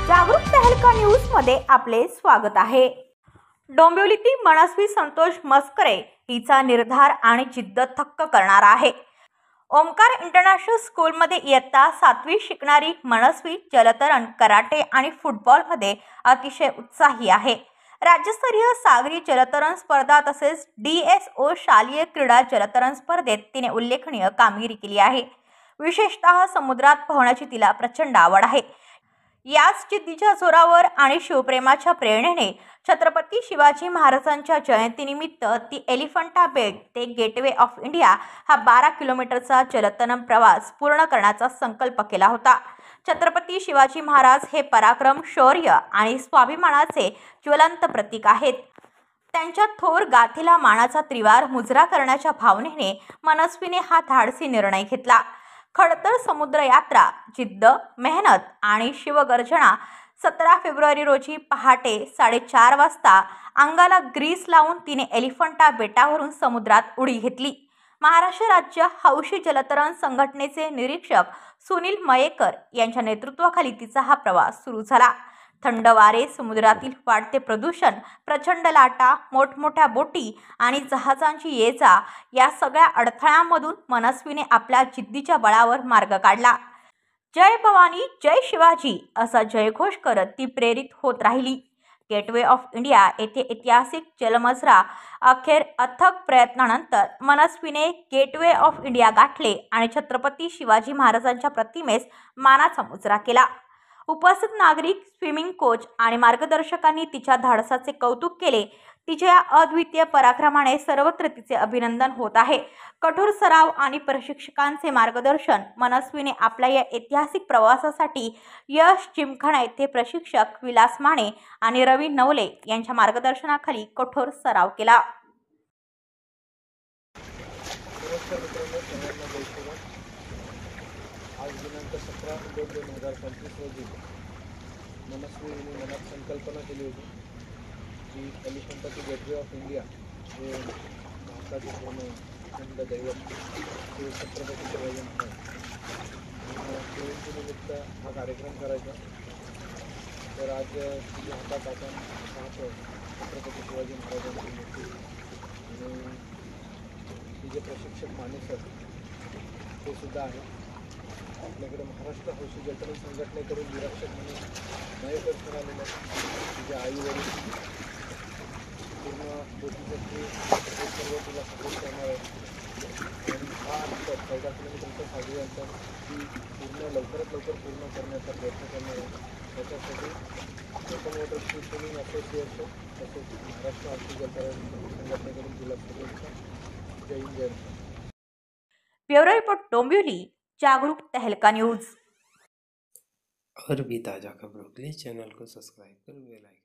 जागरूक तहलका न्यूज मध्ये आपले स्वागत आहे। डोंबिवलीतील मनस्वी संतोष मस्करे हिचा निर्धार आणि जिद्द थक्क करणारा आहे। ओमकार इंटरनॅशनल स्कूल मध्ये इयत्ता 7वी शिकणारी मनस्वी जलतरण, कराटे आणि फुटबॉल मध्ये अतिशय उत्साही आहे। राज्यस्तरीय सागरी जलतरण स्पर्धा तसेच DSO शालेय क्रीडा जलतरण स्पर्धेत तिने उल्लेखनीय कामगिरी केली आहे। विशेषतः समुद्रात पोहण्याची तिला प्रचंड आवड आहे। याच जिद्दीच्या जोरावर आणि शिवप्रेमाच्या प्रेरणेने छत्रपती शिवाजी महाराजांच्या जयंतीनिमित्त ती एलिफंटा बेट ते गेटवे ऑफ इंडिया हा 12 किलोमीटरचा जलतरण प्रवास पूर्ण करण्याचा संकल्प केला होता। छत्रपती शिवाजी महाराज हे पराक्रम, शौर्य आणि स्वाभिमानाचे ज्वलंत प्रतीक आहेत। त्यांच्या थोर गाथेला मानाचा त्रिवार मुजरा करण्याच्या भावनेने मनस्वीने हा धाडसी निर्णय घेतला। खडतर समुद्र यात्रा, जिद्द, मेहनत आणि शिवगर्जना 17 फेब्रुवारी रोजी पहाटे 4:30 वाजता अंगाला ग्रीस लावून तिने एलिफंटा बेटावरून समुद्रात उडी घेतली। महाराष्ट्र राज्य हौशी जलतरण संघटनेचे निरीक्षक सुनील मयेकर यांच्या नेतृत्वाखाली तिचा हा प्रवास सुरू झाला। थंड वारे, समुद्रातील वाढते प्रदूषण, प्रचंड लाटा, मोठमोठ्या बोटी आणि जहाजांची ये-जा या सगळ्या अडथळ्यांमधून मनस्वीने आपल्या जिद्दीच्या बळावर मार्ग काढला। जय भवानी, जय शिवाजी असा जयघोष करत ती प्रेरित होत राहिली। गेटवे ऑफ इंडिया येथे ऐतिहासिक जलमजरा अखेर अथक प्रयत्नानंतर मनस्वीने गेटवे ऑफ इंडिया गाठले आणि छत्रपती शिवाजी महाराजांच्या प्रतिमेस मानाचा मुजरा केला। उपस्थित नागरिक, स्विमिंग कोच आणि मार्गदर्शकांनी तिच्या धाडसाचे कौतुक केले। तिच्या अद्वितीय पराक्रमाने सर्वत्र तिचे अभिनंदन होत आहे। कठोर सराव आणि प्रशिक्षकांचे मार्गदर्शन मनस्वीने आपल्या या ऐतिहासिक प्रवासासाठी यश जिमखाना येथे प्रशिक्षक विलास माने आणि रवी नवले यांच्या मार्गदर्शनाखाली कठोर सराव केला। आज दिनांक 17/2/2025 रोजी मनस्वीने मनात संकल्पना केली होती की Elephanta to Gateway of India हे भारताचे पूर्ण खंड दैवत श्री छत्रपती शिवाजी महाराज जयंतीनिमित्त हा कार्यक्रम करायचा। तर आज तिच्या हातात आपण पाहतो छत्रपती शिवाजी महाराजांची मूर्ती आणि तिचे प्रशिक्षक मानेसर ते सुद्धा आहे। आपल्याकडे महाराष्ट्र हौशी जलतरण संघटनेकडून निरीक्षक म्हणून मयेकर सर आलेले आहेत। तिच्या आईवडील पूर्ण बोटीसाठी हे सर्व तिला सपोर्ट करणार आहे आणि हा अंतर 14 किलोमीटरचा सागरी अंतर ती पूर्ण लवकरात लवकर पूर्ण करण्याचा प्रयत्न करणार आहे। त्याच्यासाठी ओपन वॉटर स्विमिंग असोसिएशन तसेच महाराष्ट्र हौशी जलतरण संघटनेकडून तिला शुभेच्छा। जय हिंद, जय महाराष्ट्र। ब्युरो रिपोर्ट, डोंबिवली, जागरूक तहलका न्यूज। और भी ताज़ा खबरों के लिए चैनल को सब्सक्राइब कर बेल आइकन